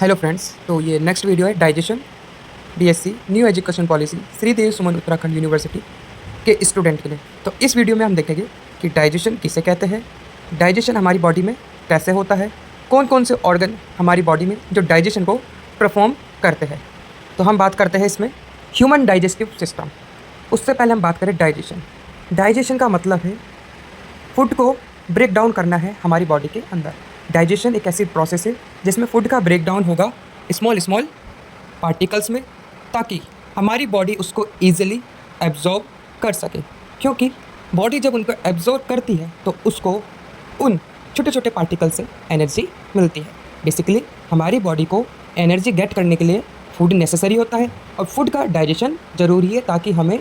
Hello friends, तो ये next video है digestion BSc new education policy Shri Dev Suman Uttarakhand university के स्टूडेंट के लिए। तो इस वीडियो में हम देखेंगे कि डाइजेशन किसे कहते हैं, डाइजेशन हमारी बॉडी में कैसे होता है, कौन कौन से ऑर्गन हमारी बॉडी में जो डाइजेशन को परफॉर्म करते हैं। तो हम बात करते हैं इसमें ह्यूमन डाइजेस्टिव सिस्टम। उससे पहले हम बात करें डाइजेशन का मतलब है फूड को ब्रेक डाउन करना है हमारी बॉडी के अंदर। डाइजेशन एक ऐसी प्रोसेस है जिसमें फूड का ब्रेक डाउन होगा स्मॉल पार्टिकल्स में, ताकि हमारी बॉडी उसको ईजिली एब्जॉर्ब कर सके। क्योंकि बॉडी जब उनको एब्जॉर्ब करती है तो उसको उन छोटे छोटे पार्टिकल से एनर्जी मिलती है। बेसिकली हमारी बॉडी को एनर्जी गेट करने के लिए फूड नेसेसरी होता है और फूड का डाइजेशन ज़रूरी है ताकि हमें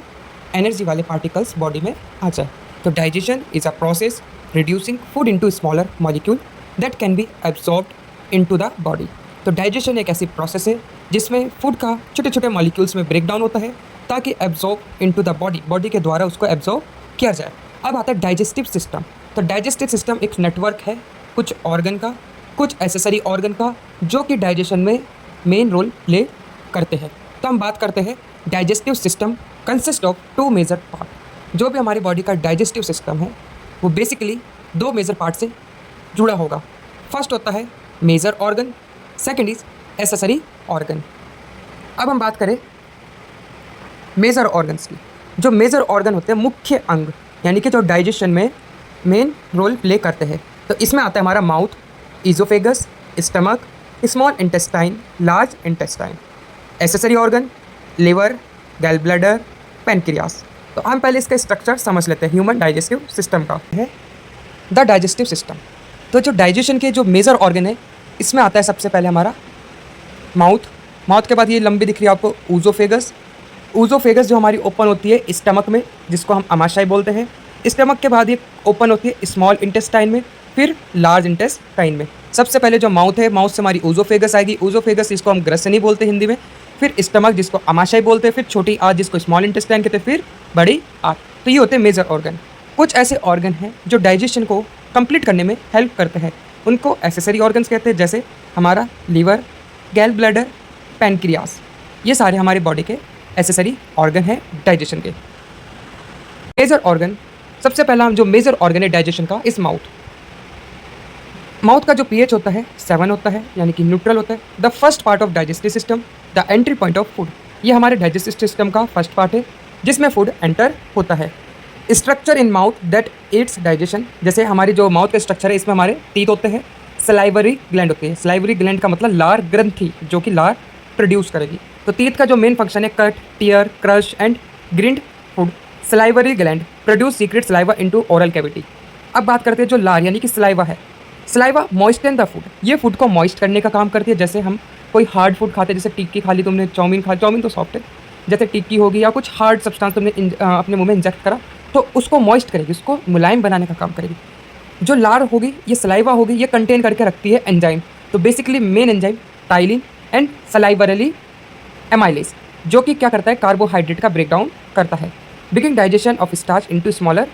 एनर्जी वाले पार्टिकल्स बॉडी में आ जाए। तो digestion is a process reducing food into smaller molecule that can be absorbed into the body. तो डाइजेशन एक ऐसी प्रोसेस है जिसमें फूड का छोटे छोटे मॉलिक्यूल्स में ब्रेक डाउन होता है ताकि एब्जॉर्ब इनटू द बॉडी के द्वारा उसको एब्जॉर्ब किया जाए। अब आता है डाइजेस्टिव सिस्टम। तो डाइजेस्टिव सिस्टम एक नेटवर्क है कुछ ऑर्गन का, कुछ एसेसरी ऑर्गन का, जो कि डाइजेशन में मेन रोल प्ले करते हैं। तो हम बात करते हैं digestive system consist of 2 major part. जो भी हमारी बॉडी का डाइजेस्टिव सिस्टम है वो बेसिकली 2 मेजर पार्ट से जुड़ा होगा। फर्स्ट होता है major organ, second is accessory organ. अब हम बात करें मेजर ऑर्गन्स की। जो मेजर ऑर्गन होते हैं मुख्य अंग, यानी कि जो डाइजेशन में मेन रोल प्ले करते हैं। तो इसमें आता है हमारा mouth, oesophagus, stomach, small intestine, large intestine. Accessory organ liver, gall bladder, pancreas. तो हम पहले इसका स्ट्रक्चर समझ लेते हैं ह्यूमन डाइजेस्टिव सिस्टम का है द डाइजेस्टिव सिस्टम। तो जो डाइजेशन के जो मेजर ऑर्गन है इसमें आता है सबसे पहले हमारा माउथ के बाद ये लंबी दिख रही है आपको ऊजोफेगस जो हमारी ओपन होती है स्टमक में, जिसको हम आमाशय बोलते हैं। स्टमक के बाद ये ओपन होती है स्मॉल इंटेस्टाइन में, फिर लार्ज इंटेस्टाइन में। सबसे पहले जो माउथ है, माउथ से हमारी ऊजोफेगस आएगी। ऊजोफेगस जिसको हम ग्रसनी बोलते हैं हिंदी में, फिर स्टमक जिसको आमाशय बोलते हैं, फिर छोटी आंत जिसको स्मॉल इंटेस्टाइन कहते हैं, फिर बड़ी आंत। तो ये होते हैं मेजर ऑर्गन। कुछ ऐसे ऑर्गन हैं जो डाइजेशन को कंप्लीट करने में हेल्प करते हैं, उनको एसेसरी ऑर्गन्स कहते हैं। जैसे हमारा लीवर, गैल ब्लैडर, पैनक्रियास, ये सारे हमारी बॉडी के एसेसरी ऑर्गन हैं डाइजेशन के। मेजर ऑर्गन, सबसे पहला जो मेजर ऑर्गन है डाइजेशन का इस माउथ का जो पीएच होता है 7 होता है, यानी कि न्यूट्रल होता है। The first part of digestive system, the entry point of food. ये हमारे डाइजेस्टिव सिस्टम का फर्स्ट पार्ट है जिसमें फूड एंटर होता है। Structure in mouth that adds digestion. जैसे हमारी जो माउथ का स्ट्रक्चर है इसमें हमारे टीथ होते हैं, सलाइवरी ग्लैंड होती है। सलाइवरी ग्लैंड का मतलब लार ग्रंथि, जो कि लार प्रोड्यूस करेगी। तो टीथ का जो मेन फंक्शन है cut, tear, crush and grind food. Salivary gland produce secrete saliva into oral cavity. अब बात करते हैं जो लार यानी कि सलाइवा है। सलाइवा मॉइस्टन द फूड, ये फूड को मॉइस्ट करने का काम करती है। जैसे हम कोई हार्ड फूड खाते हैं, जैसे टिक्की खा ली तुमने, चाउमीन तो सॉफ्ट है, जैसे टिक्की होगी या कुछ हार्ड सब्सटेंस तुमने अपने मुंह में इंजेक्ट करा तो उसको मॉइस्ट करेगी, उसको मुलायम बनाने का काम करेगी। जो लार होगी, ये सलाइवा होगी, ये कंटेन करके रखती है एंजाइम। तो basically main enzyme ptyalin and salivary amylase, जो कि क्या करता है, कार्बोहाइड्रेट का ब्रेकडाउन करता है। Begin digestion of starch into smaller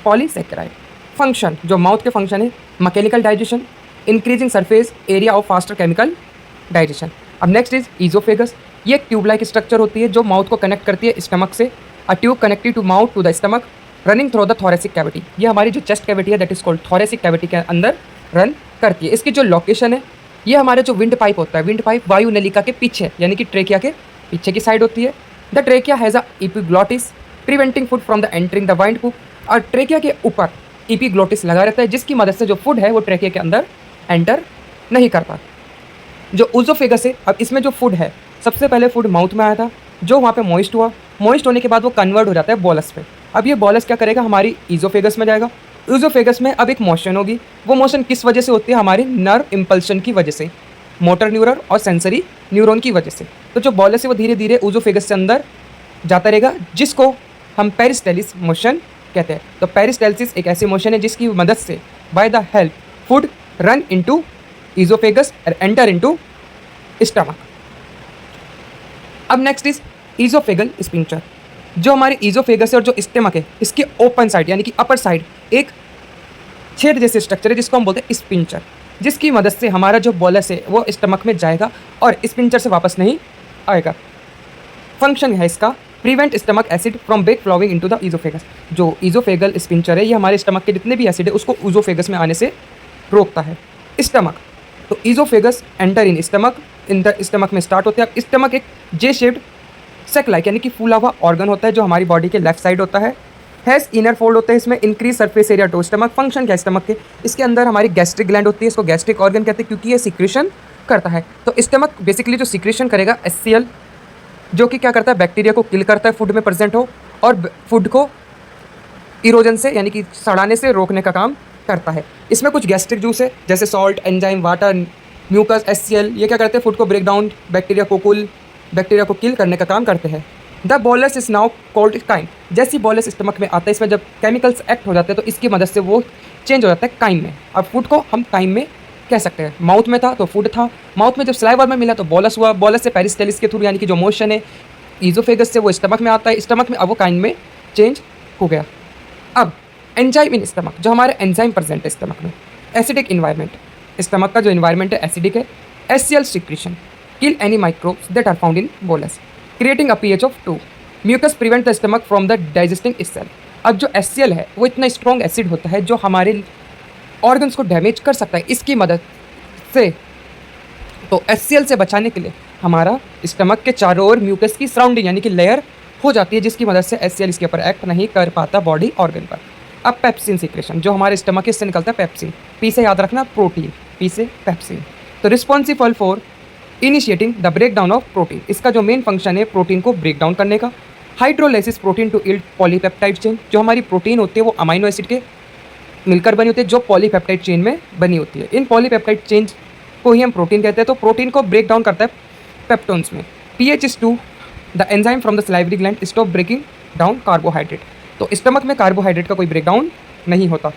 polysaccharide. Function, जो माउथ के फंक्शन है mechanical digestion, increasing surface area of faster chemical digestion. अब नेक्स्ट इज ईजोफेगस। ये एक ट्यूब लाइक स्ट्रक्चर होती है जो माउथ को कनेक्ट करती है स्टमक से। A tube connected to mouth to the stomach running through the thoracic cavity. ये हमारी जो चेस्ट कैविटी है that is called thoracic cavity के अंदर रन करती है। इसकी जो लोकेशन है, ये हमारे जो विंड पाइप होता है, विंड पाइप वायु नलिका के पीछे यानी कि ट्रेकिया के पीछे की साइड होती है। The trachea has a epiglottis preventing food from the entering the wind coop. और ट्रेकिया के ऊपर एपिग्लॉटिस लगा रहता है जिसकी मदद से जो फूड है वो ट्रेकिया के अंदर एंटर नहीं करता। जो ऊजोफेगस है, अब इसमें जो फूड है, सबसे पहले फूड माउथ में आया था, जो वहाँ पे मॉइस्ट हुआ, मॉइस्ट होने के बाद वो कन्वर्ट हो जाता है बॉलस पे। अब ये बॉलस क्या करेगा, हमारी ईजोफेगस में जाएगा। ईजोफेगस में अब एक मोशन होगी। वो मोशन किस वजह से होती है, हमारी नर्व इम्पल्शन की वजह से, मोटर न्यूरन और सेंसरी न्यूरॉन की वजह से। तो जो बॉलस है वो धीरे धीरे ईजोफेगस से अंदर जाता रहेगा, जिसको हम पेरिस्टाल्सिस मोशन कहते हैं। तो पेरिस्टाल्सिस एक ऐसी मोशन है जिसकी मदद से by the help food run into oesophagus और एंटर इनटू स्टमक। अब नेक्स्ट इज ईजोफेगल स्पिंक्टर। जो हमारे ईजोफेगस है और जो स्टमक है, इसके ओपन साइड यानी कि अपर साइड एक छेद जैसे स्ट्रक्चर है जिसको हम बोलते हैं स्पिंक्टर। जिसकी मदद से हमारा जो बोलस है वो स्टमक में जाएगा और स्पिंचर से वापस नहीं आएगा। फंक्शन है इसका prevent stomach acid from back flowing into the oesophagus. जो ईजोफेगल स्पिंचर है ये हमारे स्टमक के जितने भी एसिड है उसको ईजोफेगस में आने से रोकता है। स्टमक, तो ईजोफेगस एंटर इन द स्टमक में स्टार्ट होते हैं। अब स्टमक एक जे शेप्ड सेक लाइक यानी कि फूला हुआ ऑर्गन होता है जो हमारी बॉडी के लेफ्ट साइड होता है। हैज़ इनर फोल्ड होता है, इसमें increase surface area to stomach. Function क्या है स्टमक के, इसके अंदर हमारी गैस्ट्रिक ग्लैंड होती है, इसको गैस्ट्रिक ऑर्गन कहते हैं क्योंकि ये सिक्रेशन करता है। तो स्टमक बेसिकली जो सिक्रेशन करेगा HCl, जो कि क्या करता है बैक्टीरिया को किल करता है फूड में प्रेजेंट हो और फूड को इरोजन से यानी कि सड़ाने से रोकने का काम करता है। इसमें कुछ गैस्ट्रिक जूस है जैसे salt, enzyme, water, mucus, HCl, ये क्या करते हैं फूड को ब्रेक डाउन, बैक्टीरिया को किल करने का काम करते हैं। The bolus is now called chyme. जैसी बोलस स्टमक में आता है इसमें जब केमिकल्स एक्ट हो जाते हैं तो इसकी मदद से वो चेंज हो जाता है काइन में। अब फूड को हम काइन में कह सकते हैं। माउथ में था तो फूड था, माउथ में जब स्लाइवर में मिला तो बोलस हुआ, बोलस से पेरिस्टेलिस के थ्रू यानी कि जो मोशन है ईजोफेगस से वो स्टमक में आता है, स्टमक में अब वो काइन में चेंज हो गया। अब एंजाइम इन स्टमक, जो हमारे एंजाइम प्रेजेंट है स्टमक में। एसिडिक इन्वायरमेंट, स्टमक का जो इन्वायरमेंट है एसिडिक है। HCl secretion kill any microbes that are found in bolus creating a pH of 2। Mucus prevent the stomach from the digesting itself। अब जो HCl है वो इतना स्ट्रॉन्ग एसिड होता है जो हमारे ऑर्गन्स को डैमेज कर सकता है इसकी मदद से। तो HCl से बचाने के लिए हमारा स्टमक के चारों ओर म्यूकस की सराउंडिंग यानी कि लेयर हो जाती है जिसकी मदद से HCl इसके ऊपर एक्ट नहीं कर पाता बॉडी ऑर्गन पर। अब पेप्सिन सीक्रेशन, जो हमारे स्टमक से निकलता है पेप्सिन, पी से याद रखना प्रोटीन, पी से पेप्सिन। तो responsible for initiating the break down of protein, इसका जो मेन फंक्शन है प्रोटीन को ब्रेक डाउन करने का। Hydrolysis protein to yield polypeptide chain, जो हमारी प्रोटीन होती है वो अमाइनो एसिड के मिलकर बनी होती है जो पॉलीपेप्टाइड चेन में बनी होती है। इन पॉलीपेप्टाइड चेन को ही हम प्रोटीन कहते हैं। तो प्रोटीन को ब्रेक डाउन करता है पेप्टोन्स में। pH is 2, the enzyme from the salivary gland stop breaking down carbohydrate. तो स्टमक में कार्बोहाइड्रेट का कोई ब्रेक डाउन नहीं होता।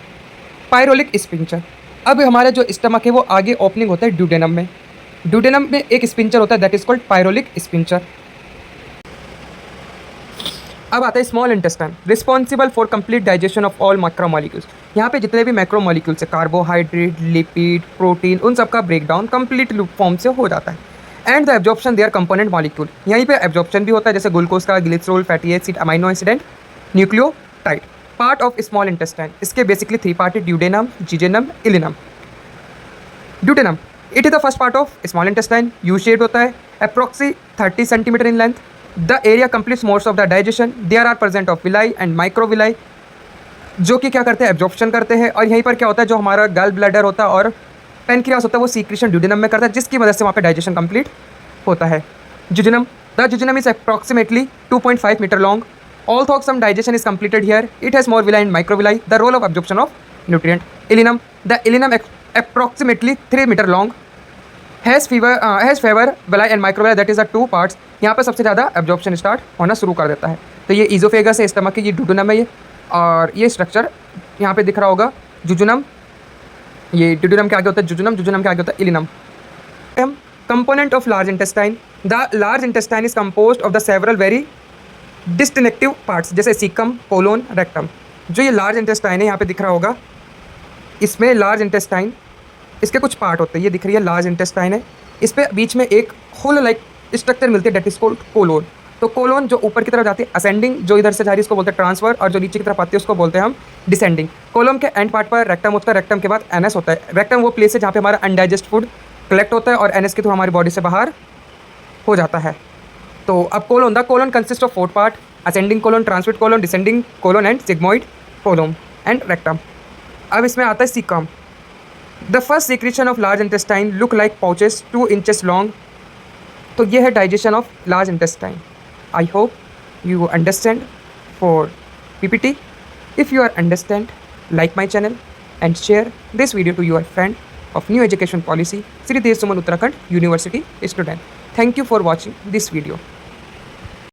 पायरोलिक स्पिंचर, अब हमारा जो स्टमक है वो आगे ओपनिंग होता है ड्यूडेनम में। ड्यूडेनम में एक स्पिंचर होता है दैट इज कॉल्ड पायरोलिक स्पिंचर। अब आता है small intestine, responsible for complete digestion of all macromolecules. यहाँ पे जितने भी मैक्रोमोलिक्यूल्स है कार्बोहाइड्रेट, लिपिड, प्रोटीन, उन सब का ब्रेकडाउन कंप्लीट फॉर्म से हो जाता है। And the absorption their component molecule, यहीं पे एब्जॉर्प्शन भी होता है जैसे ग्लूकोज का, glycerol, fatty acid, amino acid and nucleotide. Part of small intestine, इसके बेसिकली 3 पार्ट है, duodenum, jejunum, ileum. Duodenum it is the first part of small intestine, U shaped होता है, approx 30 centimetre in length. The area completes most of the digestion. There are present of villi and microvilli, जो कि क्या करते हैं absorption करते हैं। और यहीं पर क्या होता है जो हमारा गल ब्लैडर होता है और पेनक्रियास होता है वो सीक्रेशन ड्यूडेनम में करता है जिसकी मदद से वहाँ पे डाइजेशन कंप्लीट होता है। Jejunum, the jejunum is approximately 2.5 metre long. Although some digestion is completed here, it has more villi and microvilli, the role of absorption of nutrient. Ilinum, the ilinum approximately 3 meter long, has fiber villi and microvilli, that is the 2 parts. यहाँ पर सबसे ज़्यादा absorption start होना शुरू कर देता है। तो ये ईजोफेगस है स्टमक की, ये ड्यूडेनम है ये, और ये स्ट्रक्चर यहाँ पे दिख रहा होगा जुजुनम। ये ड्यूडेनम के आगे होता है जुजुनम, जुजुनम के आगे होता है ileum. Component of large intestine, the large intestine is composed of the several very distinctive parts जैसे सीकम, कोलोन, रेक्टम। जो ये लार्ज इंटेस्टाइन है यहाँ पे दिख रहा होगा, इसमें लार्ज इंटेस्टाइन इसके कुछ पार्ट होते हैं, ये दिख रही है लार्ज इंटेस्टाइन है, इस पर बीच में एक होल लाइक स्ट्रक्चर मिलती है डेट इज कॉल्ड कोलोन। तो कोलोन जो ऊपर की तरफ जाती है असेंडिंग, जो इधर से जा रही है उसको बोलते हैं ट्रांसफर, और जो नीचे की तरफ आती है उसको बोलते हैं हम डिसेंडिंग। कोलोन के एंड पार्ट पर रेक्टम होता है, रेक्टम के बाद एनएस होता है। रेक्टम वो प्लेस है जहाँ पे हमारा अनडाइजेस्ट फूड कलेक्ट होता है और एनएस के थ्रू हमारी बॉडी से बाहर हो जाता है। तो अब colon, the colon consist of 4 part, ascending colon, transmit colon, descending colon and sigmoid colon and rectum. अब इसमें आता है caecum. The first secretion of large intestine look like pouches 2 inches long. तो ये है digestion of large intestine. I hope you understand for PPT. If you are understand, like my channel and share this video to your friend of New Education Policy, Sri Dev Suman Uttarakhand University student. Thank you for watching this video.